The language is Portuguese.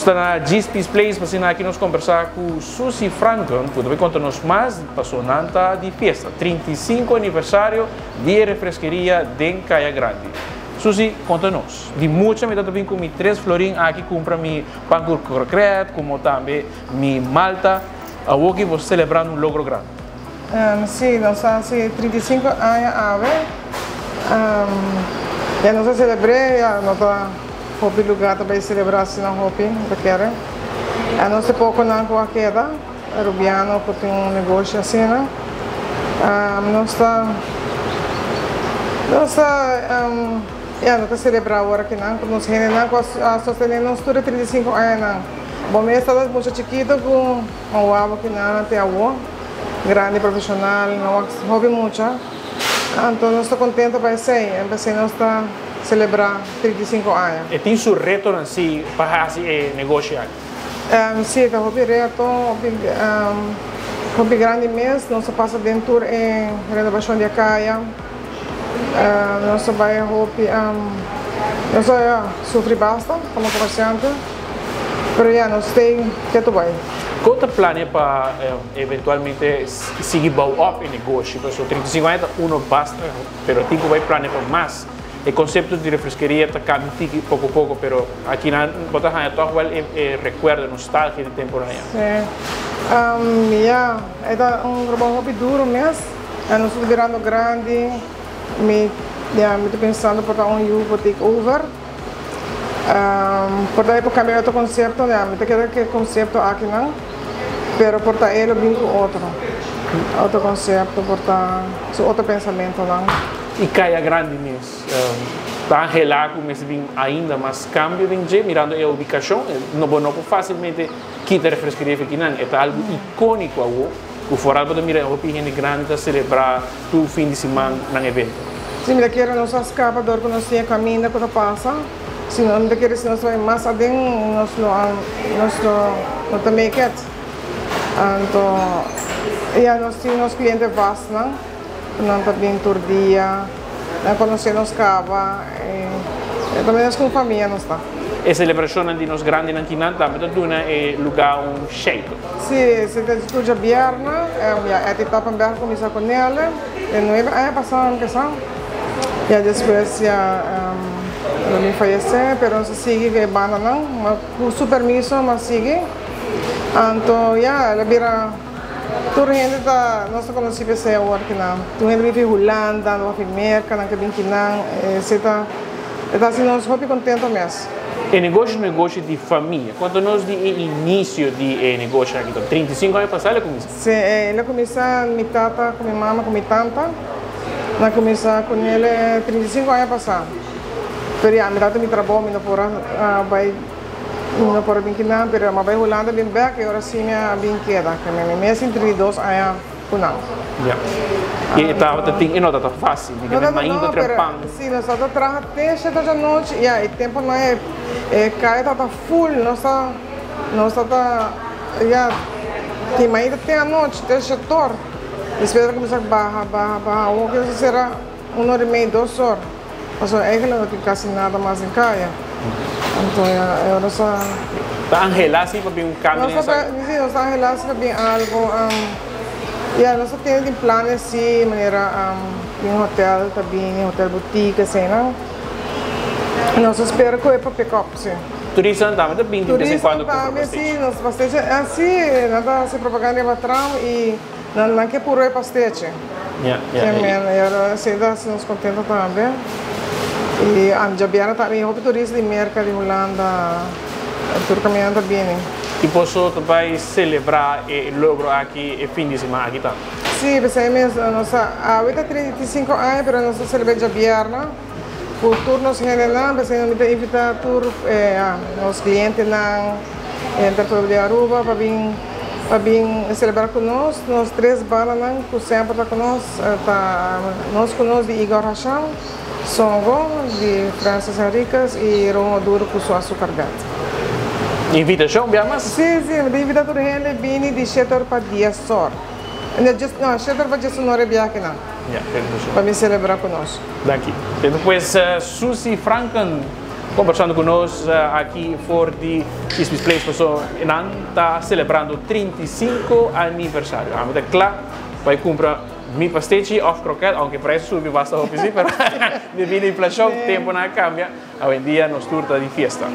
está na Gispis Place, para aqui nós conversar com Suzy Franklin, que vai contar-nos mais para Nanta de festa, 35 aniversário de refresqueria de Caia Grande. Suzy, conta-nos. De muita me também com 3 florim aqui compra mi pão concreto, como também mi malta, a que você celebrando um logro grande. Sim, nós estamos 35 anos a ver. Já nós celebrei, nós hopi lugar também celebrar assim na hopi, daquela. Nós pouco não com a queda, Rubiano, que tem negócio assim, né? Nós celebrar agora aqui, não, nós ainda com a sociedade nós tudo 35 anos, não. Bom, mesmo estava muito chiquito com o avô que não até avô, grande profissional, não hobby muito. Então nós estamos contentes para isso, nós estamos celebrar 35 anos. E tem seu retorno assim para esse negócio aqui? Sim, o hobby reto, hobby grande mesmo, nós passa dentro em renovação de caia, nós vai hobby, nós sofre bastante como comerciante, mas já nós tem que tu vai. Qual é o plano para eventualmente seguir o negócio? Porque 35 anos não basta, mas tem que vai planear para mais. O conceito de refresqueria está cambiando pouco a pouco, mas aqui na Botafogo todo o recuerdo, nostalgia de temporada. Sim, é um hobby duro mesmo. Nós estamos virando grande, estou pensando para you take over. Por daí para cambiar outro conceito, eu quero que o conceito aqui não, mas por daí ele vem com outro conceito, por outro pensamento não. E Caia Grande mesmo, está relaxado, mas vem ainda mais cambio de mirando a ubicação, não facilmente quitar a refresqueria aqui não, é algo icônico agora, o foral para mirar a opinião grande para celebrar o fim de semana no evento. Sim, eu quero nossa escapador que nós temos caminho que passa, se não quero se nós vai mais adentro, nós também quer. Então, nós temos clientes vastos, não? Não está bem todo dia, não conhecemos cava, também nós com família não está. E celebração de nós grandes aqui não está, mas é lugar cheio. Sim, se tem tudo já viernes, a etapa viernes começa com ela, e não é passar uma questão, e depois não me falece, mas não sigue que é banda não, com seu permisso, mas sigue, então ela vira. Tudo gente está, nós conhecemos pessoas agora que não, tudo gente vive Holanda, não vai merca, não quer vir que não, está assim nós muito contentes mesmo. É negócio de família. Quando nós de início de negócio aqui, 35 anos passados, ele começou? Sim, ele começou minha tata, com minha mama, com minha tanta, nós começamos com ele 35 anos passados. Mas a minha tata me trabalhou, me vai não por bem que não, mas vai Holanda bem bem que agora sim é bem queda, que me mesmo 32 anos com não. E estava tem não está fácil, porque não ainda trepando. Sim, nós estamos trabalhando até 7 da noite, e o tempo não é cai está full, nós está já tem ainda até a noite, até o setor. Depois começa a barra, o que será 1h30, 2 horas. Mas é que não tem quase nada mais em caia. Então, eu não sei. Está angelado para ver cambio nessa? Sim, nós estamos angelado para ver algo. Nós temos planos assim, maneira em hotel também, hotel boutique, assim, não? Nós esperamos que é para pick-up, sim. Turista andava também de vez em quando para o sim, nós bastante assim, nada se propaganda para trás e não quer por aí bastante. Assim, nós contentes também. E já vieram também o turista de merca de Holanda, tudo caminhando bem. E posso também celebrar o logro aqui e fim de semana aqui, tá? Sim, pensei mesmo, nossa, hoje 35 anos, mas nós celebramos já viernes. Por turnos general, pensei que invitar os clientes na Enterprise de Aruba para vir celebrar conosco, nós 3 balas que sempre está conosco, nós conosco de Igor Hacham, Songo, de Francis Henriquez e Romo Duro com sua açúcar gato. Invitação, bem mais? Sim, de invitar todo mundo vem de setor para dia só. Não, setor para dia só não é viagem não. Para me celebrar conosco. Daqui. E depois Suzy Franklin conversando conosco aqui fora de Kismis Place, pessoal, está celebrando 35 aniversário. É claro, vai comprar mi pastiche of croquete, aunque preço subiu bastante, sí, pero devido à inflação, o tempo não cambia. Hoje em dia, nos turta de festa.